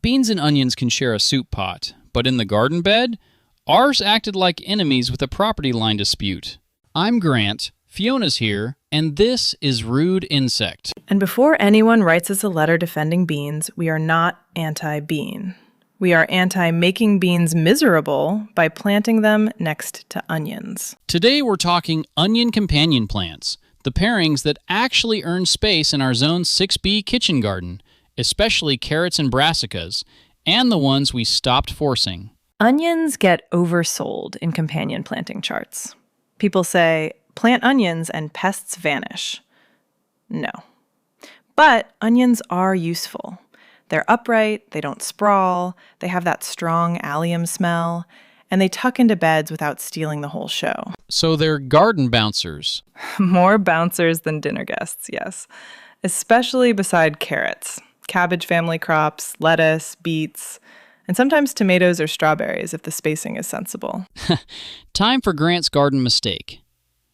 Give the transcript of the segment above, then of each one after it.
Beans and onions can share a soup pot, but in the garden bed, ours acted like enemies with a property line dispute. I'm Grant, Fiona's here, and this is Rude Insect. And before anyone writes us a letter defending beans, we are not anti-bean. We are anti-making beans miserable by planting them next to onions. Today we're talking onion companion plants, the pairings that actually earn space in our Zone 6B kitchen garden, especially carrots and brassicas, and the ones we stopped forcing. Onions get oversold in companion planting charts. People say, plant onions and pests vanish. No. But onions are useful. They're upright, they don't sprawl, they have that strong allium smell, and they tuck into beds without stealing the whole show. So they're garden bouncers. More bouncers than dinner guests, yes. Especially beside carrots, cabbage family crops, lettuce, beets, and sometimes tomatoes or strawberries if the spacing is sensible. Time for Grant's garden mistake.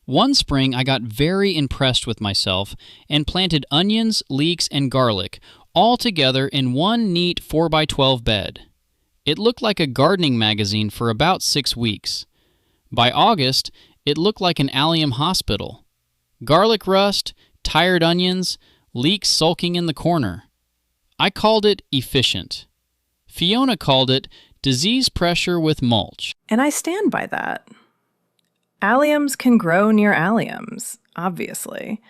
One spring, I got very impressed with myself and planted onions, leeks, and garlic all together in one neat 4x12 bed. It looked like a gardening magazine for about 6 weeks. By August, it looked like an allium hospital. Garlic rust, tired onions, leeks sulking in the corner. I called it efficient. Fiona called it disease pressure with mulch. And I stand by that. Alliums can grow near alliums, obviously.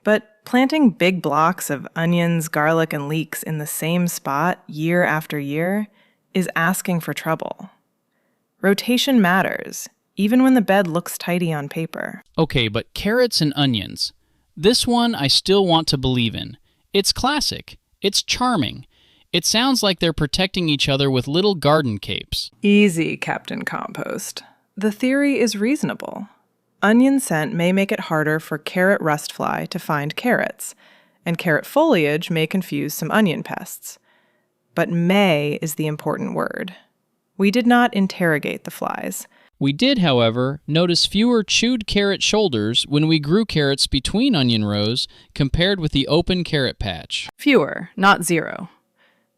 But planting big blocks of onions, garlic, and leeks in the same spot year after year is asking for trouble. Rotation matters, even when the bed looks tidy on paper. Okay, but carrots and onions. This one I still want to believe in. It's classic. It's charming. It sounds like they're protecting each other with little garden capes. Easy, Captain Compost. The theory is reasonable. Onion scent may make it harder for carrot rust fly to find carrots, and carrot foliage may confuse some onion pests. But may is the important word. We did not interrogate the flies. We did, however, notice fewer chewed carrot shoulders when we grew carrots between onion rows compared with the open carrot patch. Fewer, not zero.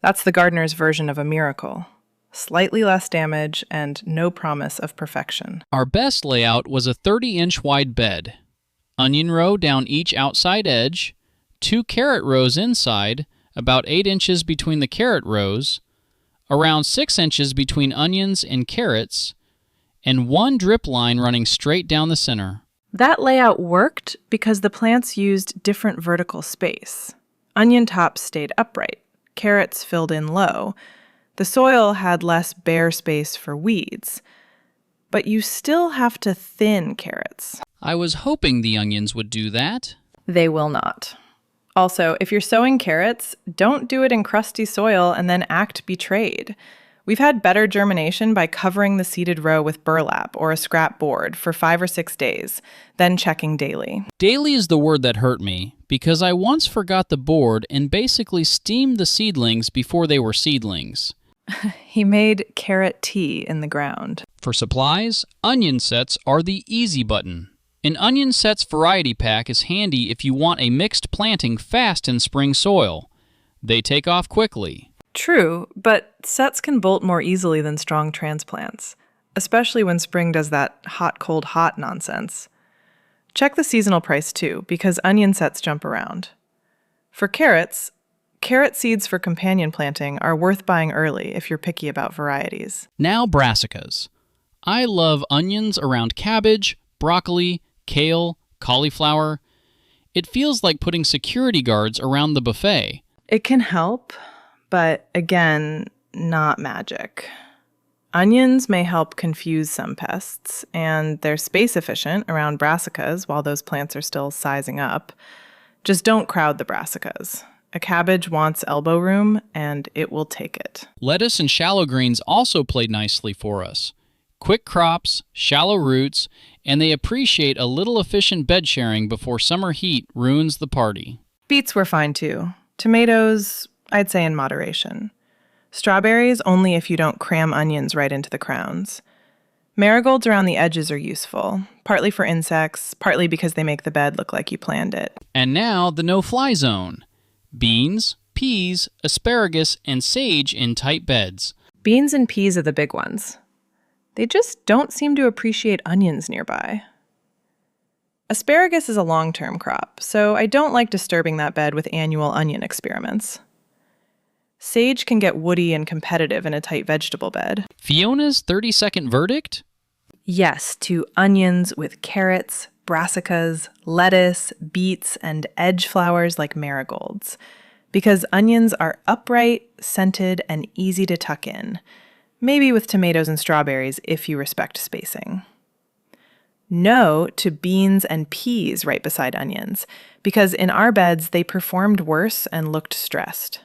That's the gardener's version of a miracle. Slightly less damage and no promise of perfection. Our best layout was a 30-inch wide bed. Onion row down each outside edge, 2 carrot rows inside, about 8 inches between the carrot rows, around 6 inches between onions and carrots, and 1 drip line running straight down the center. That layout worked because the plants used different vertical space. Onion tops stayed upright, carrots filled in low. The soil had less bare space for weeds, but you still have to thin carrots. I was hoping the onions would do that. They will not. Also, if you're sowing carrots, don't do it in crusty soil and then act betrayed. We've had better germination by covering the seeded row with burlap or a scrap board for 5 or 6 days, then checking daily. Daily is the word that hurt me, because I once forgot the board and basically steamed the seedlings before they were seedlings. He made carrot tea in the ground. For supplies, onion sets are the easy button. An onion sets variety pack is handy if you want a mixed planting fast in spring soil. They take off quickly. True, but sets can bolt more easily than strong transplants, especially when spring does that hot, cold, hot nonsense. Check the seasonal price too, because onion sets jump around. For carrots, carrot seeds for companion planting are worth buying early if you're picky about varieties. Now brassicas. I love onions around cabbage, broccoli, kale, cauliflower. It feels like putting security guards around the buffet. It can help, but again, not magic. Onions may help confuse some pests, and they're space efficient around brassicas while those plants are still sizing up. Just don't crowd the brassicas. A cabbage wants elbow room, and it will take it. Lettuce and shallow greens also played nicely for us. Quick crops, shallow roots, and they appreciate a little efficient bed sharing before summer heat ruins the party. Beets were fine too. Tomatoes, I'd say in moderation. Strawberries only if you don't cram onions right into the crowns. Marigolds around the edges are useful, partly for insects, partly because they make the bed look like you planned it. And now the no-fly zone. Beans, peas, asparagus, and sage in tight beds. Beans and peas are the big ones. They just don't seem to appreciate onions nearby. Asparagus is a long-term crop, so I don't like disturbing that bed with annual onion experiments. Sage can get woody and competitive in a tight vegetable bed. Fiona's 30-second verdict? Yes to onions with carrots, brassicas, lettuce, beets, and edge flowers like marigolds, because onions are upright, scented, and easy to tuck in, maybe with tomatoes and strawberries if you respect spacing. No to beans and peas right beside onions, because in our beds they performed worse and looked stressed.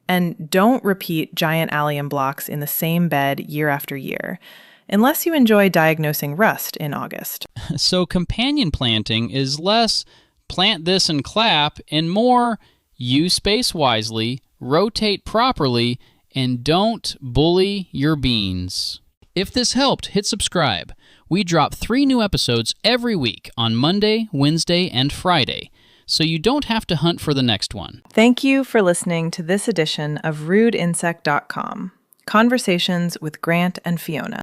And don't repeat giant allium blocks in the same bed year after year, unless you enjoy diagnosing rust in August. So companion planting is less plant this and clap and more use space wisely, rotate properly, and don't bully your beans. If this helped, hit subscribe. We drop 3 new episodes every week on Monday, Wednesday, and Friday, so you don't have to hunt for the next one. Thank you for listening to this edition of RudeInsect.com, Conversations with Grant and Fiona.